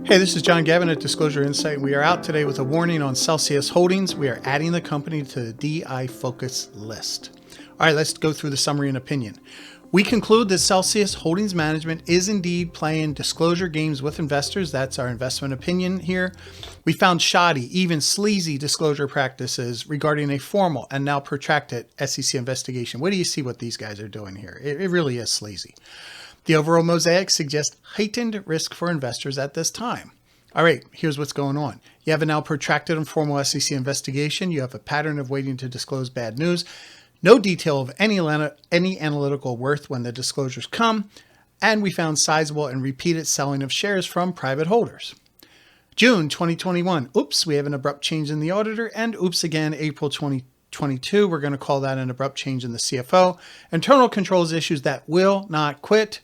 Hey, this is John Gavin at Disclosure Insight. We are out today with a warning on CELH Holdings. We are adding the company to the DI focus list. All right, let's go through the summary and opinion. We conclude that CELH Holdings Management is indeed playing disclosure games with investors. That's our investment opinion here. We found shoddy, even sleazy disclosure practices regarding a formal and now protracted SEC investigation. What do you see what these guys are doing here? It really is sleazy. The overall mosaic suggests heightened risk for investors at this time. All right, here's what's going on. You have a now protracted and formal SEC investigation. You have a pattern of waiting to disclose bad news. No detail of any analytical worth when the disclosures come. And we found sizable and repeated selling of shares from private holders. June 2021. Oops, we have an abrupt change in the auditor. And oops again, April 2022. We're going to call that an abrupt change in the CFO. Internal controls issues that will not quit.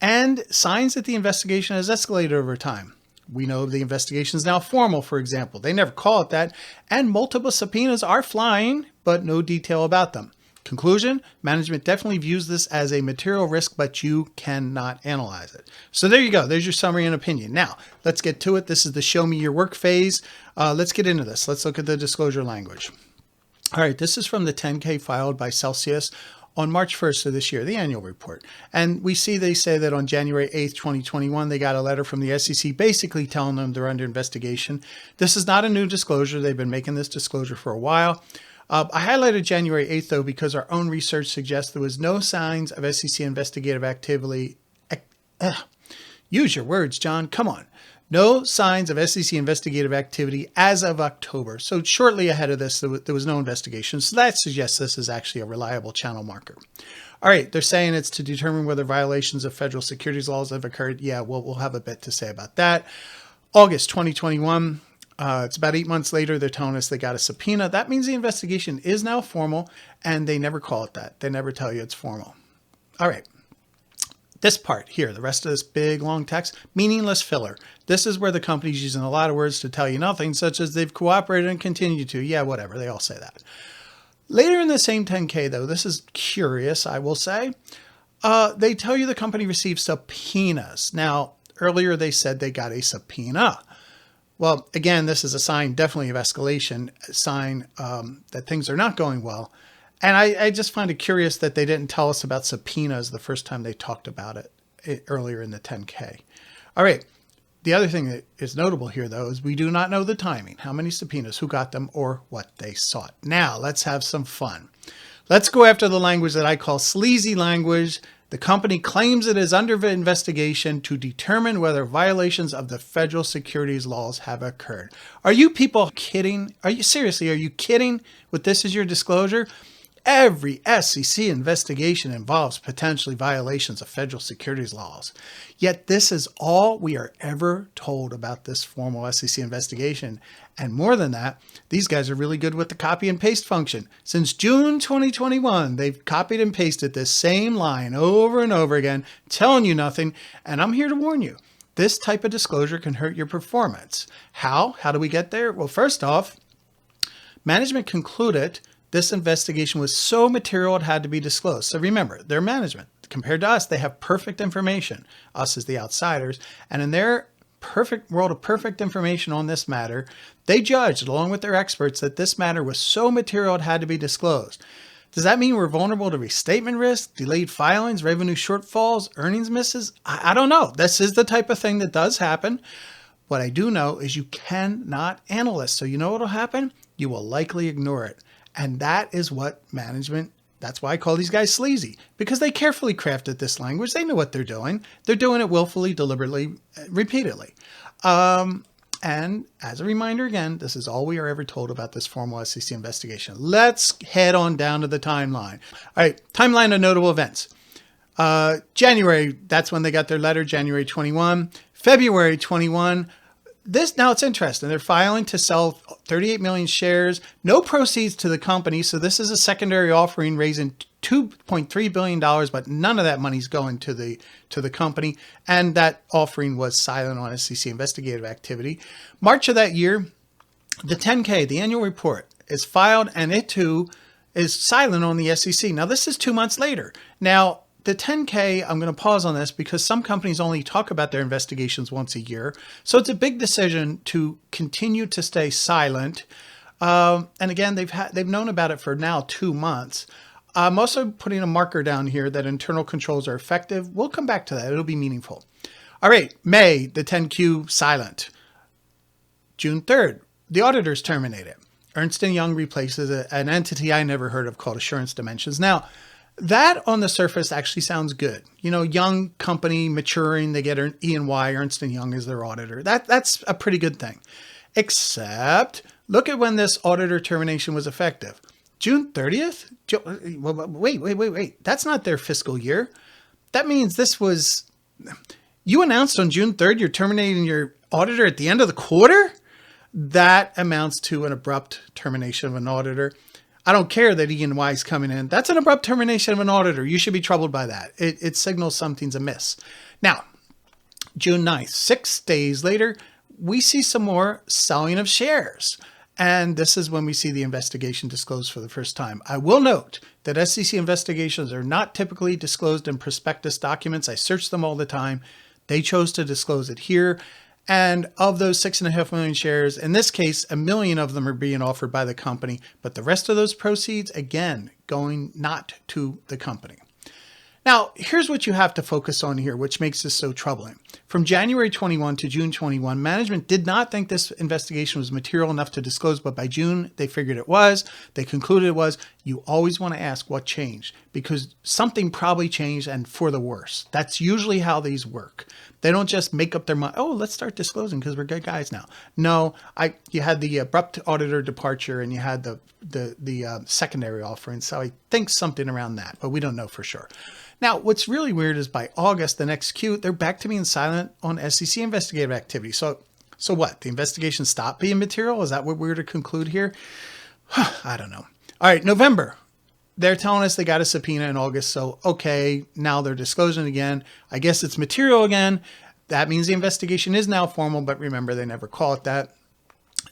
And signs that the investigation has escalated over time. We know the investigation is now formal, for example. They never call it that. And multiple subpoenas are flying, but no detail about them. Conclusion, management definitely views this as a material risk, but you cannot analyze it. So there you go. There's your summary and opinion. Now, let's get to it. This is the show me your work phase. Let's get into this. Let's look at the disclosure language. All right, this is from the 10-K filed by CELH on March 1st of this year, the annual report. And we see they say that on January 8th, 2021, they got a letter from the SEC basically telling them they're under investigation. This is not a new disclosure. They've been making this disclosure for a while. I highlighted January 8th, though, because our own research suggests there was no signs of SEC investigative activity. Use your words, John. Come on. No signs of SEC investigative activity as of October. So shortly ahead of this, there was no investigation. So that suggests this is actually a reliable channel marker. All right, they're saying it's to determine whether violations of federal securities laws have occurred. Yeah, we'll have a bit to say about that. August 2021, it's about 8 months later, they're telling us they got a subpoena. That means the investigation is now formal, and they never call it that. They never tell you it's formal. All right. This part here, the rest of this big long text, meaningless filler. This is where the company's using a lot of words to tell you nothing, such as they've cooperated and continue to. Yeah, whatever. They all say that. Later in the same 10K, though, this is curious, I will say. They tell you the company received subpoenas. Now, earlier they said they got a subpoena. Well, again, this is a sign definitely of escalation, a sign that things are not going well. And I just find it curious that they didn't tell us about subpoenas the first time they talked about it earlier in the 10K. All right. The other thing that is notable here, though, is we do not know the timing, how many subpoenas, who got them, or what they sought. Now, let's have some fun. Let's go after the language that I call sleazy language. The company claims it is under investigation to determine whether violations of the federal securities laws have occurred. Are you people kidding? Are you kidding with this as your disclosure? Every SEC investigation involves potentially violations of federal securities laws. Yet this is all we are ever told about this formal SEC investigation. And more than that, these guys are really good with the copy and paste function. Since June 2021, they've copied and pasted this same line over and over again, telling you nothing. And I'm here to warn you, this type of disclosure can hurt your performance. How? How do we get there? Well, first off, management concluded this investigation was so material it had to be disclosed. So remember, their management, compared to us, they have perfect information, us as the outsiders. And in their perfect world of perfect information on this matter, they judged, along with their experts, that this matter was so material it had to be disclosed. Does that mean we're vulnerable to restatement risk, delayed filings, revenue shortfalls, earnings misses? I don't know. This is the type of thing that does happen. What I do know is you cannot analyze. So you know what will happen? You will likely ignore it. And that is what management, that's why I call these guys sleazy, because they carefully crafted this language. They know what they're doing. They're doing it willfully, deliberately, repeatedly. And as a reminder, again, this is all we are ever told about this formal SEC investigation. Let's head on down to the timeline. All right, timeline of notable events. January, that's when they got their letter, January 21. February 21. Now it's interesting. They're filing to sell 38 million shares, no proceeds to the company. So this is a secondary offering raising $2.3 billion, but none of that money's going to the company. And that offering was silent on SEC investigative activity. March of that year, the 10K, the annual report, is filed, and it too is silent on the SEC. Now, this is 2 months later. Now, the 10K, I'm going to pause on this because some companies only talk about their investigations once a year. So it's a big decision to continue to stay silent. And again, they've known about it for now 2 months. I'm also putting a marker down here that internal controls are effective. We'll come back to that. It'll be meaningful. All right, May, the 10Q silent. June 3rd, the auditor's terminated. Ernst Young replaces an entity I never heard of called Assurance Dimensions. Now, that on the surface actually sounds good. You know, young company maturing, they get E&Y, Ernst Young is their auditor. That's a pretty good thing. Except, look at when this auditor termination was effective. June 30th? Wait. That's not their fiscal year. That means this was, you announced on June 3rd you're terminating your auditor at the end of the quarter? That amounts to an abrupt termination of an auditor. I don't care that E&Y is coming in. That's an abrupt termination of an auditor. You should be troubled by that. It signals something's amiss. Now, June 9th, 6 days later, we see some more selling of shares. And this is when we see the investigation disclosed for the first time. I will note that SEC investigations are not typically disclosed in prospectus documents. I search them all the time. They chose to disclose it here. And of those 6.5 million shares, in this case, 1 million of them are being offered by the company, but the rest of those proceeds, again, going not to the company. Now, here's what you have to focus on here, which makes this so troubling. From January 21 to June 21, management did not think this investigation was material enough to disclose, but by June, they figured it was. They concluded it was. You always want to ask what changed, because something probably changed and for the worse. That's usually how these work. They don't just make up their mind, oh, let's start disclosing because we're good guys now. No, you had the abrupt auditor departure and you had the secondary offering. So I think something around that, but we don't know for sure. Now, what's really weird is by August, the next Q, they're back to being silent on SEC investigative activity. So what? The investigation stopped being material? Is that what we're to conclude here? I don't know. All right, November. They're telling us they got a subpoena in August. So, okay, now they're disclosing again. I guess it's material again. That means the investigation is now formal, but remember, they never call it that.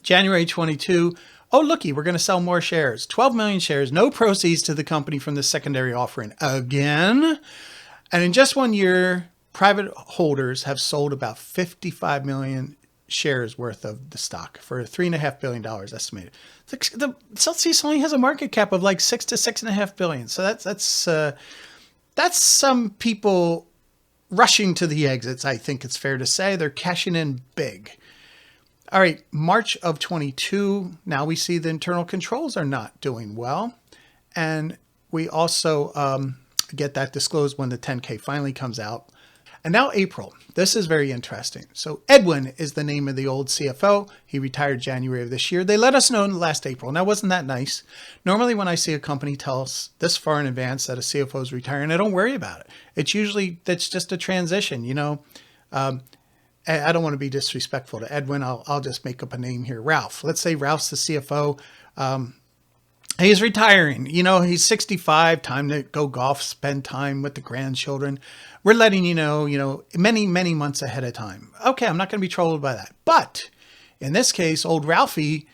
January 22. Oh, looky, we're going to sell more shares. 12 million shares, no proceeds to the company from the secondary offering again. And in just 1 year, private holders have sold about 55 million shares worth of the stock for $3.5 billion estimated. The Celsius only has a market cap of like 6 to 6.5 billion. So that's some people rushing to the exits. I think it's fair to say they're cashing in big. All right, March of 22. Now we see the internal controls are not doing well. And we also get that disclosed when the 10K finally comes out. And now April. This is very interesting. So Edwin is the name of the old CFO. He retired January of this year. They let us know in last April. Now, wasn't that nice? Normally, when I see a company tell us this far in advance that a CFO is retiring, I don't worry about it. It's usually, that's just a transition, you know. I don't want to be disrespectful to Edwin. I'll just make up a name here. Ralph. Let's say Ralph's the CFO. He's retiring. You know, he's 65, time to go golf, spend time with the grandchildren. We're letting you know, many, many months ahead of time. Okay, I'm not going to be troubled by that. But in this case, old Ralphie,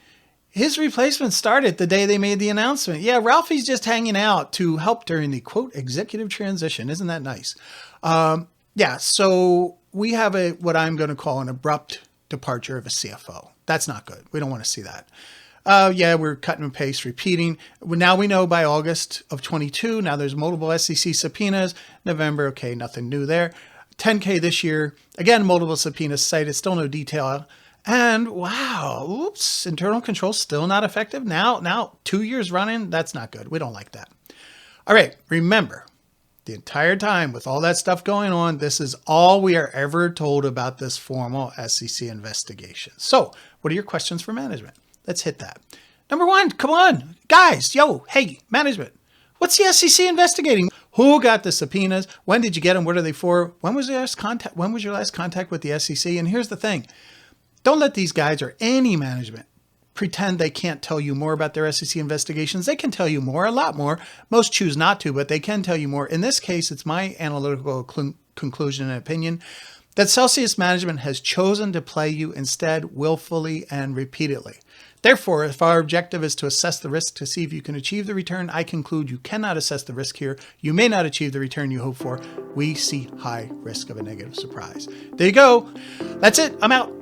his replacement started the day they made the announcement. Yeah, Ralphie's just hanging out to help during the, quote, executive transition. Isn't that nice? Yeah, so we have what I'm going to call an abrupt departure of a CFO. That's not good. We don't want to see that. Yeah, we're cutting and paste, repeating. Now we know by August of 22. Now there's multiple SEC subpoenas. November, okay, nothing new there. 10K this year. Again, multiple subpoenas cited, still no detail. And wow, oops, internal control still not effective. Now 2 years running, that's not good. We don't like that. All right, remember, the entire time with all that stuff going on, this is all we are ever told about this formal SEC investigation. So what are your questions for management? Let's hit that. Number one, come on, guys, yo, hey, management. What's the SEC investigating? Who got the subpoenas? When did you get them? What are they for? When was your last contact? When was your last contact with the SEC? And here's the thing. Don't let these guys or any management pretend they can't tell you more about their SEC investigations. They can tell you more, a lot more. Most choose not to, but they can tell you more. In this case, it's my analytical conclusion and opinion. that Celsius management has chosen to play you instead willfully and repeatedly. Therefore, if our objective is to assess the risk to see if you can achieve the return, I conclude you cannot assess the risk here. You may not achieve the return you hope for. We see high risk of a negative surprise. There you go. That's it. I'm out.